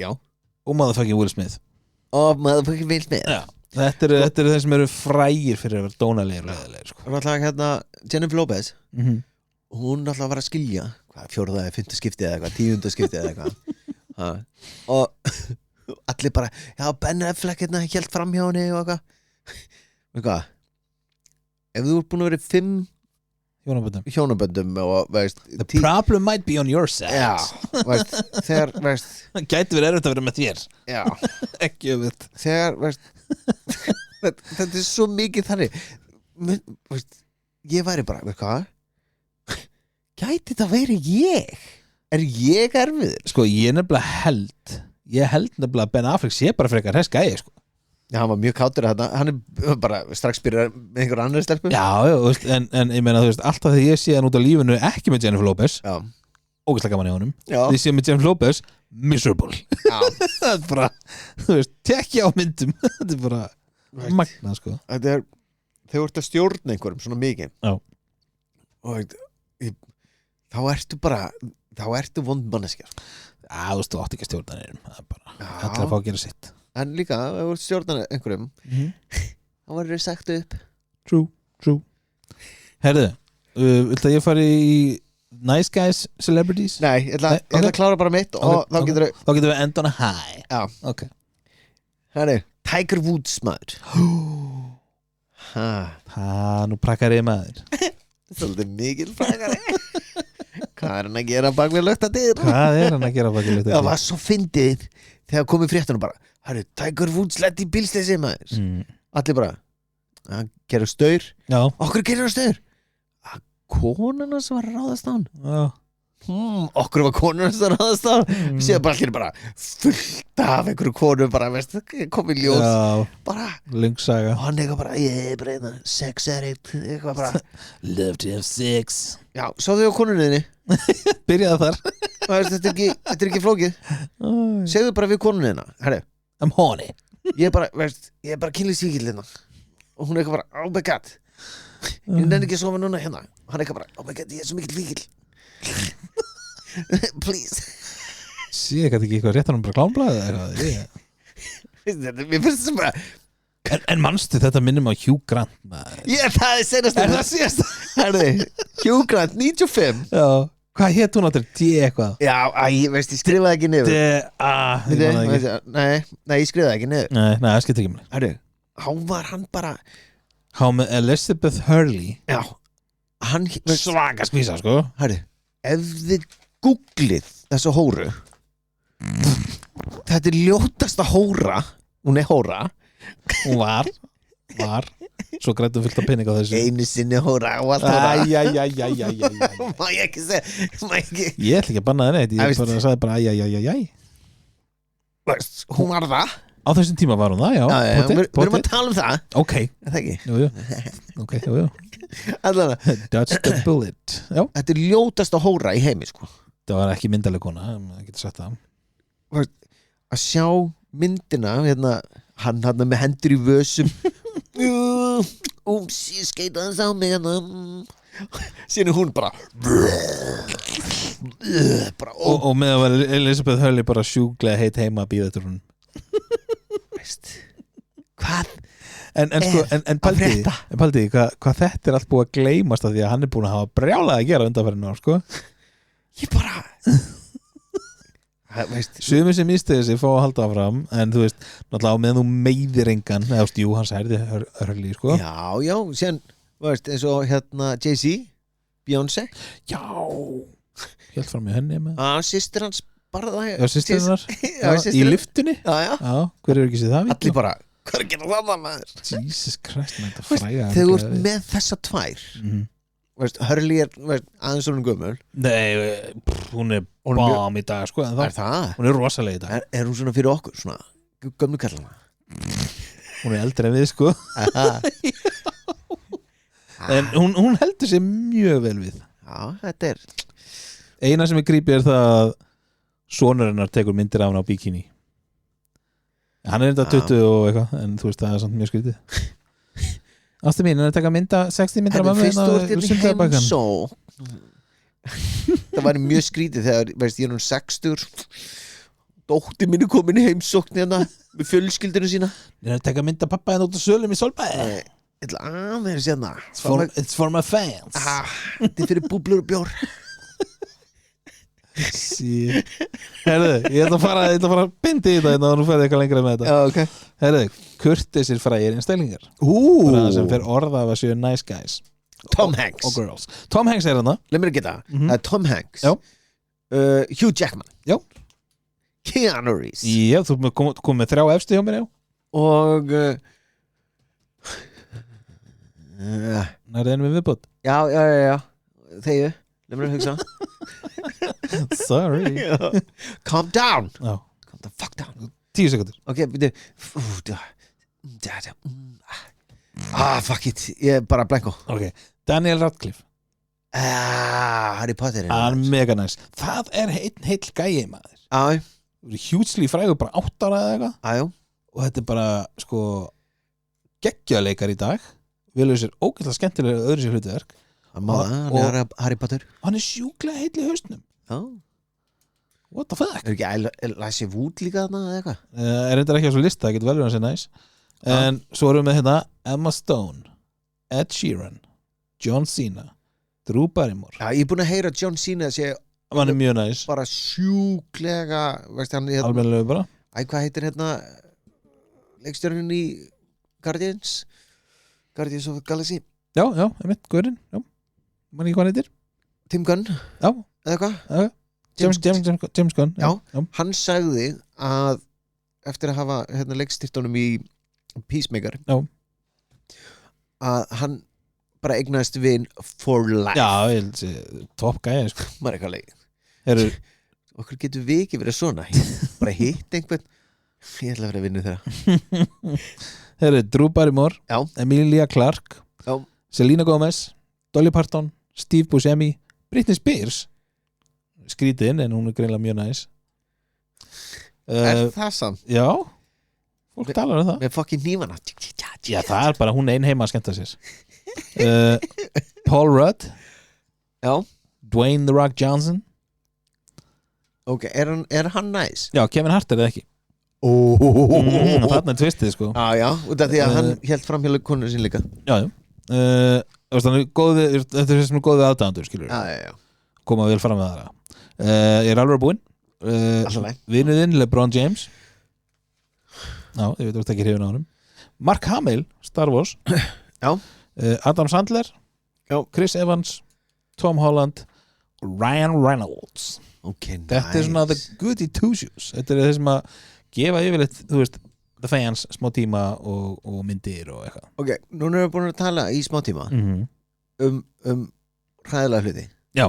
Já og motherfucking Will Smith Og motherfucking Will Smith Já. Þetta eru þeir sem eru frægir fyrir að vera dónalegir og leðilegir sko. Og náttúrulega Jennifer Lopez Hún náttúrulega var að skilja fjórða eða fymta skiptið eða eitthvað, 10. skiptið eða eitthvað og allir bara já, Ben Affleck hélt fram hjá henni og eitthvað ef þú ert búin að vera 5 hjónaböndum og veist the problem might be on your side já, veist, þegar veist það gæti verið erfitt að vera með þér já, ekki öfitt þegar veist þetta er svo mikið þannig veist, ég væri bara, veist hvað gæti þetta verið er ég erfiður? Sko ég nefnilega held nefnilega að Ben Affleck sé bara frekar hess gæi sko. Já, hann var mjög kátur að hann er bara strax byrjar með einhver annar stelpu. Já, en ég meina þú veist alltaf þegar ég sé hann út á lífinu ekki með Jennifer Lopez ógeðslega gaman í honum því sé með Jennifer Lopez miserable það er bara, þú veist, tekja á myndum þetta er bara magna sko. Þetta er þegar þú ert að stjórna einhverjum svona mikið og þá ertu vond manneskja sko. Já, þú veist, þú átt ekki að stjórna einhverjum það er bara, allir að fá að gera sitt en líka, ef þú ert stjórna einhverjum þá verður þau sagt upp True Herðu, viltu að ég fari í Nice Guys Celebrities? Nei, ég ætla að klára bara mitt og þá getur við end on a high Já, ok Herðu, Tiger Woods maður nú prakkar ég maður Svolítið mikil prakkari Hvað er hann að gera bak við luktadyr? Það var svo fyndið þegar komið fréttunum bara Herru, Tiger Woods lett í bílsleysi maður Allir bara hann gerur staur Okkur gerur hann staur Konan hans var að ráðast á hann Okkur var konan hans að ráðast á hann Sér bara allir bara fullt af einhverju konu bara, veist, komið ljós bara lungsaga og hann eitthvað bara, ég er bara einhver sex addict eitthvað bara love to have sex Já, svo þau á konunniðinni byrjaði þar Þetta er ekki flókið. Segðu bara við konunni hérna, herru, I'm horny. ég er bara kynlífsvíkill hérna. Og hún er eitthvað bara, oh my god, ég nenni ekki að sofa núna hérna. Hann er eitthvað bara, oh my god, ég er svo mikill víkill. Please. Sé ekki eitthvað rétt hann bara klámblaðið eða eitthvað. Mér finnst þetta bara En manstu þetta minnum á Hugh Grant það er senast. Er það síðast? Herðu, Hugh Grant, 95. Já, hvað hétt hún áttur? D eitthvað? Já, ég skrifaði ekki niður. Nei, ég skrifaði ekki niður. Nei, það skiptir ekki mér. Herðu, hann bara Há með Elizabeth Hurley. Já, hann Svaka skvísa, sko. Herðu, ef þið googlið þessa hóru, þetta er ljótasta hóra. Hún er hóra. Hún var Svo grættum fullt af pening á þessu. Einu sinni hóra og allt hóra. Má ég ekki segja. Ég ætla ekki að banna það neitt. Ég sagði bara Hún var það. Á þessum tíma var hún það, já. Við erum að tala um það. Ok. Það ekki. Jú. Ok, jú. Dodge the bullet. Já. Þetta er ljótasta hóra í heimi, sko. Það var ekki myndaleg kona, það getur sagt það. Að sjá myndina, hérna, hann með hendur í vösum. Ég skeitaði á mig hérna. Síðan hún bara og með að vera Elizabeth Hurley bara sjúklega heit heima að býða þetta hún. Hvað? En paldi hvað þetta er allt búið að gleymast af því að hann er búin að hafa brjálað að gera undanferðinu, sko. Ég bara Sumir sem misti þessi fá að halda áfram, en þú veist, náttúrulega á meðan þú meiðir engan, eða jú, hans herði Hurley, sko. Já, síðan, eins og hérna Jay-Z, Beyoncé. Já, helt fram í henni með. Systir hans bara það. Já, systir hennar, í lyftunni. Já, hver er ekki séð það? Allir bara, hvað er að gera það maður? Jesus Christ, maður, þetta fræga. Þegar þú ert með þessa tvær, Hurley er aðeins svona gömul. Nei, hún er bám í dag, sko. Er það? Hún er rosalega í dag. Er hún svona fyrir okkur, svona gömlu kallana? Hún er eldri en við, sko. En hún heldur sér mjög vel við. Já, þetta er eina sem er creepy er það að sonur hennar tekur myndir af hann á bikini. Hann er þetta 20 og eitthvað, en þú veist, það er samt mjög skrítið. Ástu mín, er að taka 60 myndir af mömmu fyrst þú ert hérna heimsó. Það var mjög skrítið þegar, veist, ég er 60, dóttir mín er komin í heimsókn hérna með fjölskyldinu sína. Er að taka mynd af pappa hérna út á sölum í Sólbæði? Ég ætla aðeins hérna. It's for my fans. Þetta er fyrir búblur og bjór. Herðu, ég ætla að fara að bindi í þetta og nú ferði eitthvað lengra með þetta. Já, ok. Herðu, kurteisir frægir einstælingar. Það sem fer orða af að séu nice guys. Tom Hanks og girls. Tom Hanks er hana. Leif mér að geta. Það er Tom Hanks. Já. Hugh Jackman. Já. Keanu Reeves. Já, þú kom með 3 efstu hjá mér, já. Og nærðið við viðbútt. Já. Þegju. Leif mér að hugsa. Sorry. Calm down. Já. Calm the fuck down. 10 sekundur. Ok, fuck it. Ég er bara blanko. Ok, Daniel Radcliffe. Harry Potter. Hann er mega næs. Það er heill gæi maður. Já. Það er hjútsli frægur, bara 8 ára eða eitthvað. Já. Og þetta er bara, sko, geggjuleikar í dag. Vilur sér ógeðslega skemmtilega öðru sér hlutverk. Hann er Harry Potter. Hann er sjúklega heill í hausnum. Já. What the fuck? Er ekki Elijah Wood líka þarna eða eitthvað? Er þetta ekki á svo lista, það getur vel verið að sé næs. En svo erum við hérna Emma Stone, Ed Sheeran, John Cena, Drew Barrymore. Já, ég er búin að heyra John Cena sé hann er mjög næs. Bara sjúklega, veist hann hérna, almennilega bara. Hvað heitir hérna leikstjórnin í Guardians of the Galaxy? Já, einmitt, Guðurinn, já. Man ekki hvað hann heitir? Tim Gunn? Já. Eða hvað? Já. James Gunn. Já. Hann sagði að eftir að hafa hérna leikstýrtunum í Peacemaker, að hann bara eignaðist vin for life. Já, ég held að topp gæði, sko. Maður eitthvað leik. Okkur getur við ekki verið svona. Bara hitt einhvern. Ég ætla að vera að vinna þeirra. Drew Barrymore. Já. Emilia Clarke. Já. Selena Gomez, Dolly Parton, Steve Buscemi, Britney Spears. skrítin en hún er greinlega mjög næs það samt? Já, fólk talar um það Með fucking hnífana Já, það er bara hún ein heima að skemmta sér Paul Rudd Já, Dwayne The Rock Johnson ok, er hann næs? Já, Kevin Hart er það ekki Þarna er tvistið sko Já, út af því að hann hélt fram hjá konu sín líka Já, þetta er sem er góð við aðdæðandur skilur Já koma vel fram með það Ég er alveg búinn Vinuðinn LeBron James Já, ég veit að það ekki hrifin á honum Mark Hamill, Star Wars Já Adam Sandler Já. Chris Evans Tom Holland Ryan Reynolds okay, Þetta er svona the goody two shoes Þetta er það sem að gefa yfirleitt þú veist, the fans smá tíma og myndir og eitthvað Ok, núna erum við búin að tala í smá tíma um hræðilega hluti Já,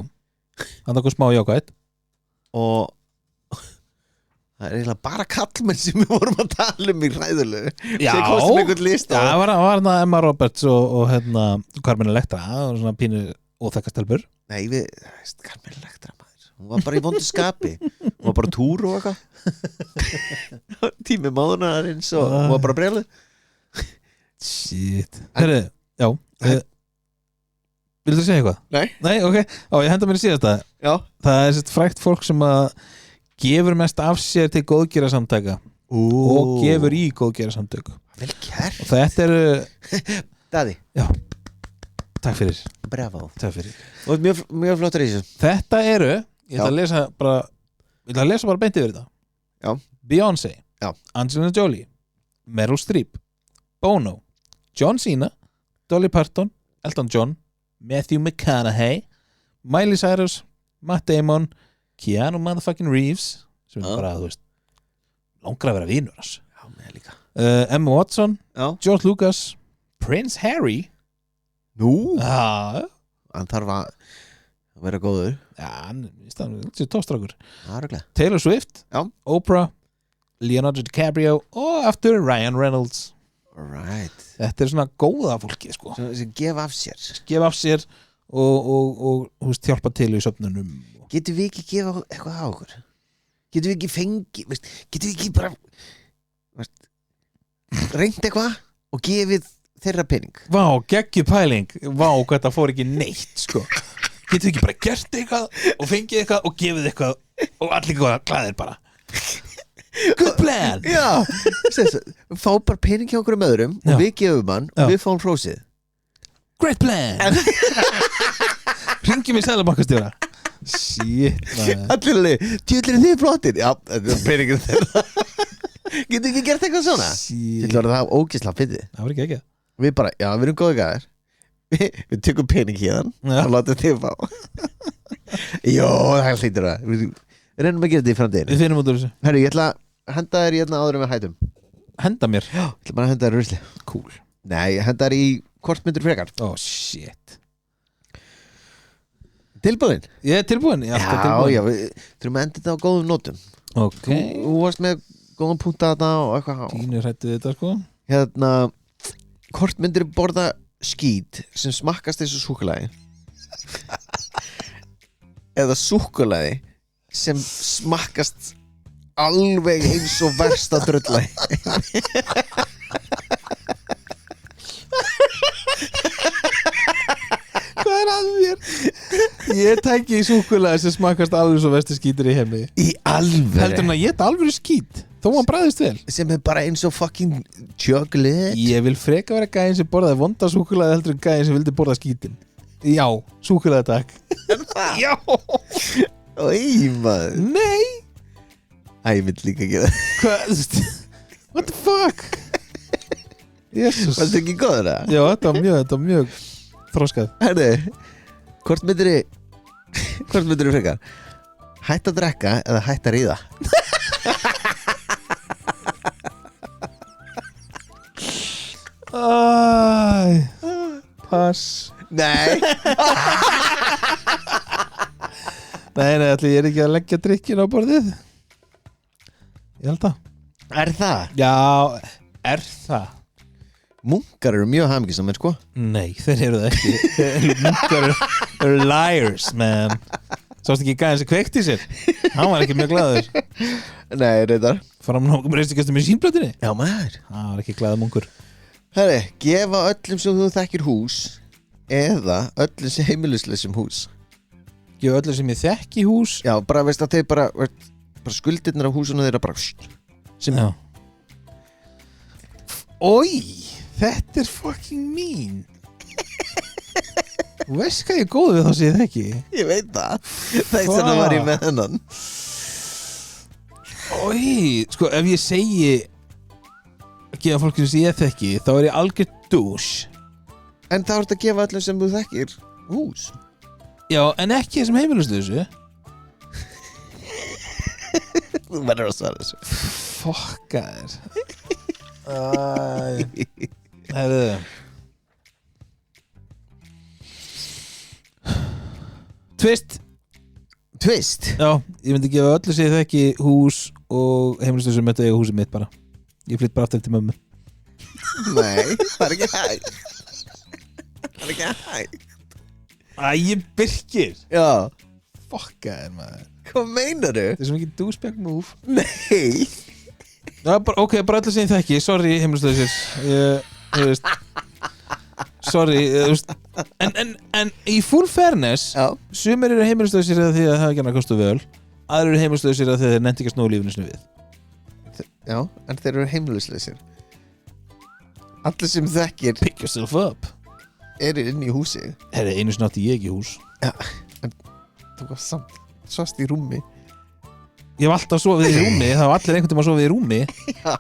það er okkur smá jákvætt og það er eiginlega bara kallmenn sem við vorum að tala um í hræðilegu sem kostum einhvern list Já, það var Emma Roberts og Carmen Electra og svona pínu óþekkastelpur Nei, Carmen Electra maður hún var bara í vondu skapi hún var bara túr og eitthvað tími máðunarins og hún var bara brjáluð Shit Herri, já Vildu segja eitthvað? Nei, ok, ég henda mér í síðasta Já Það er sett frækt fólk sem að gefur mest af sér til góðgerasamtaka og gefur í góðgerasamtöku Vel kært og þetta eru Daði Já, takk fyrir Bravo Takk fyrir og mjög flottur í þessu Þetta eru, ég ætla að lesa bara beint yfir þetta Já Beyoncé Já Angelina Jolie Meryl Streep Bono John Cena Dolly Parton Elton John Matthew McConaughey Miley Cyrus Matt Damon Keanu motherfucking Reeves sem er bara, þú veist langar að vera vinur hans Já, með líka Emma Watson Já George Lucas Prince Harry Nú Já Hann þarf að vera góður Já, hann er tóstrákur Taylor Swift Já Oprah Leonardo DiCaprio og aftur Ryan Reynolds Right Þetta er svona góða fólki sko sem gefa af sér Gefa af sér og þú veist, hjálpa til í söfnunum Getum við ekki gefa eitthvað á okkur? Getum við ekki fengið getum við ekki bara reynt eitthvað og gefið þeirra pening? Vá, geggjuð pæling Vá, hvað það fór ekki neitt sko Getum við ekki bara gert eitthvað og fengið eitthvað og gefið eitthvað og allir góða glæðir bara Good plan Já, fá bara pening hjá okkur öðrum og við gefum hann og við fáum hrósið Great plan Ringjum í Seðlabankastjóra Shit Allir tjúlir þið flottir Já, þetta er peningin þeirra Getur ekki gert eitthvað svona? Þetta var það ógeðslega fyndið Það var ekki Við bara, já, við erum góði gæðir Við tökum pening hérna og látum þið fá Jó, það hlýtur það Við reynum að gera þetta í framtíðinu Við finnum út úr þessu Herru, ég ætla að henda þér hérna áður en við hættum Henda mér? Já, ég ætla bara að henda þér í rusli Cool Nei, ég henda þér í hvort myndir frekar Oh shit Tilbúin? Ég er tilbúin Já, við þurfum að enda þetta á góðum nótum Ok Þú varst með góðum punta þetta og eitthvað Tínu hrættu þetta sko Hérna, hvort myndir borða skít sem smakkast eins og súkkulaði eða súkkulaði sem smakkast alveg eins og versta drullæ Hvað er að mér? Ég tæki í súkkulaði sem smakkast alveg svo versti skítur í heimi Í alveg Heldur hann að ég þetta alveg skít þó hann bræðist vel sem er bara eins og fucking chocolate Ég vil freka vera gæðin sem borðaði vonda súkkulaði heldur en gæðin sem vildi borða skítin Já, súkkulaði takk Já Í maður Nei Æ, ég vil líka gera Hvað? What the fuck? Jesus Varstu ekki góður það? Já, þetta var mjög þroskað Herðu, hvort myndir frekar? Hætt að drekka eða hætt að ríða? Pass Nei Nei, ætli ég er ekki að leggja drykkin á borðið Ég held að Er það? Já, er það? Munkar eru mjög hamingjusamir, sko Nei, þeir eru það ekki Munkar eru liars, man Sást ekki gæðin sem kveikti sér? Hann var ekki mjög glaður. Nei, reyndar. Fram náttúrulega með reistikastum í sínblöðinni. Já, maður. Hann var ekki glaður munkur. Herri, gefa öllum sem þú þekkir hús eða öllum sem heimilisleysum hús. Gefa öllum sem ég þekki hús. Já, bara veist að þeir bara skuldirnar af húsinu þeirra bara sem... Já. Ói, þetta er fucking mín. Þú veist hvað ég er góð við þá sé ég þekki. Ég veit það. Þess vegna var ég með hennan. Ói, sko, ef ég segi að gefa fólki sem ég þekki, þá er ég algjör douche. En þá ertu að gefa öllum sem þú þekkir hús. Já, en ekki þessum heimilustu þessu. Þú verður að svara þessu. Fokka þér. Herðu. Twist. Já, ég myndi gefa öllu sem ég þekki hús og heimilustu sem þetta eiga húsið mitt bara. Ég flytt bara aftur til mömmu. Nei, það er ekki hægt. Það er ekki hægt. Æ, Birkir. Já. Fokka þér maður. Hvað meinaru? Þetta er svo mikið douchebag move. Nei. Já, bara, ok, bara öllu sem ég þekki. Sorry, heimilustöðsir. Þú veist. Sorry, þú veist. En í full fairness, sumir eru heimilustöðsir eða því að það ekki hann að kostu völ. Aðrir eru heimilustöðsir eða því að þeir nefnt ekki að snúa lífinu sinni við. Já, en þeir eru heimilisleysir. Allir sem þekkir Pick yourself up. Eru inn í húsi. Herri, einu sinni átti ég ekki hús. Já, en þú var samt svast í rúmi. Ég hef alltaf sofið í rúmi. Það var allir einhvern tímann að sofið í rúmi. Já,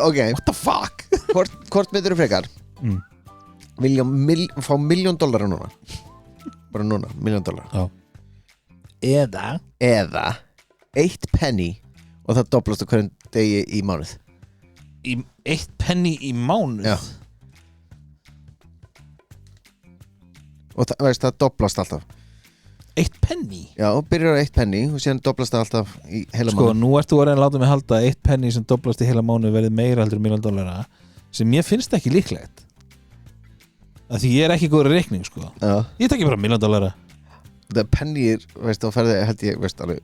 ok. What the fuck? Hvort myndirðu frekar? Fá $1,000,000 núna. Bara núna, $1,000,000. Já. Eða 1 penny og það doblast á hverjum degi í mánuð. 1 penny í mánuð? Já. Og það doblast alltaf. 1 penny? Já, byrjar á 1 penny og síðan doblast það alltaf í heila mánuð. Sko, nú ert þú að reyna að láta mig halda að 1 penny sem doblast í heila mánuð verið meira heldur $1,000,000 sem ég finnst ekki líklegt. Af því ég er ekki góður í reikning, sko. Já. Ég tekki bara $1,000,000. Það penny er, veist, þá ferði held ég, veist, alveg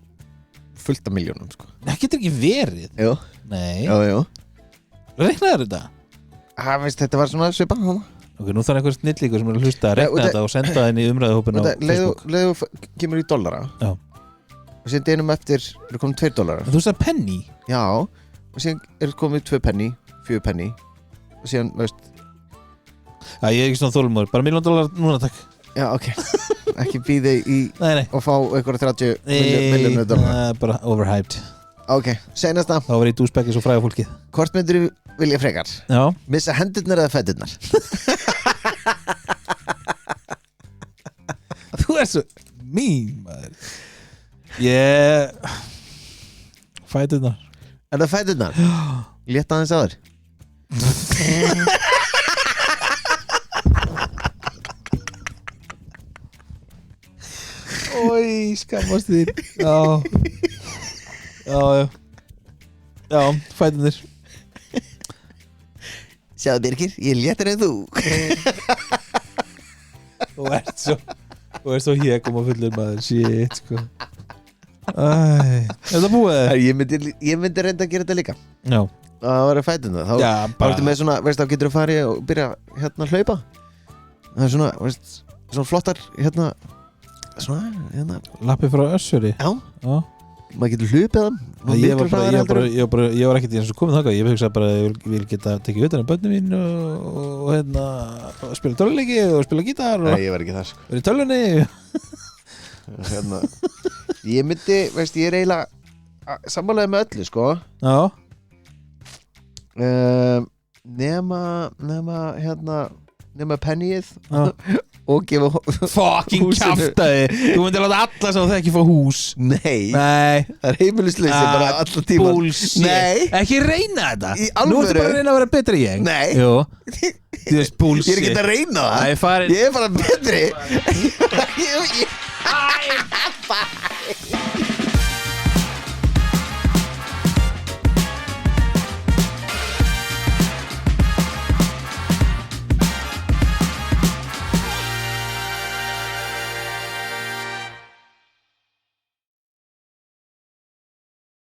fullt af milljónum, sko. Það getur ekki verið. Jú. Nei. Jú. Reiknaður þetta? Veist, þetta var svona svipað hana. Ok, nú þarf einhver snillíkur sem er að hlusta að reikna þetta og senda það inn í umræðuhópinn á Facebook. Leiðu kemur í dollara. Já. Og síðan deginum eftir eru komin $2. En þú sagði penny? Já. Og síðan eru komin 2 penny, 4 penny. Og síðan, veist. Já, ég er ekki svona þolumóður. Bara $1,000,000 núna, takk. Já, ok. Ekki býði í og fá einhverja 30 milljónir dollara. Bara overhyped. Ok, seinasta. Þá var ég dúsbækki svo fræða fólkið. Hvort myndir vilja frekar? Já. Missa hendurnar eða fæturnar? Þú er svo mín, maður. Fæturnar. Er það fæturnar? Létta aðeins á þér. Ói, skammast þín. Já, fæturnar. Sjáðu Birkir, ég er léttar en þú. Þú ert svo hégum og fullur maður. Shit, sko. Er það búið? Ég myndi reynda að gera þetta líka. Já. Það var að fæturnar. Þá ertu með svona, veist, þá getur þú farið og byrja hérna að hlaupa. Það er svona, veist, svona flottar hérna. Svona, Lappi frá Össuri? Já. Maður getur hlupið það. Ég var ekkert í eins og komið þangað. Ég hugsaði bara að ég vil geta tekið utan af börnum mín og hérna spila töluleiki og spila gítar og Nei, ég var ekki þar, sko. Verið í tölunni. Hérna, ég myndi, veist, ég er eiginlega sammálaði með öllu, sko. Já. Nema pennyið og gefa fucking kjaftaði. Þú myndir láta alla sem það ekki fá hús. Nei. Það er heimilisleysi bara allan tíma. Bullshit. Nei. Ekki reyna þetta. Í alvöru. Nú ertu bara að reyna að vera betri ég. Nei. Jú. Þú veist bullshit. Ég er ekki að reyna það. Ég er bara betri.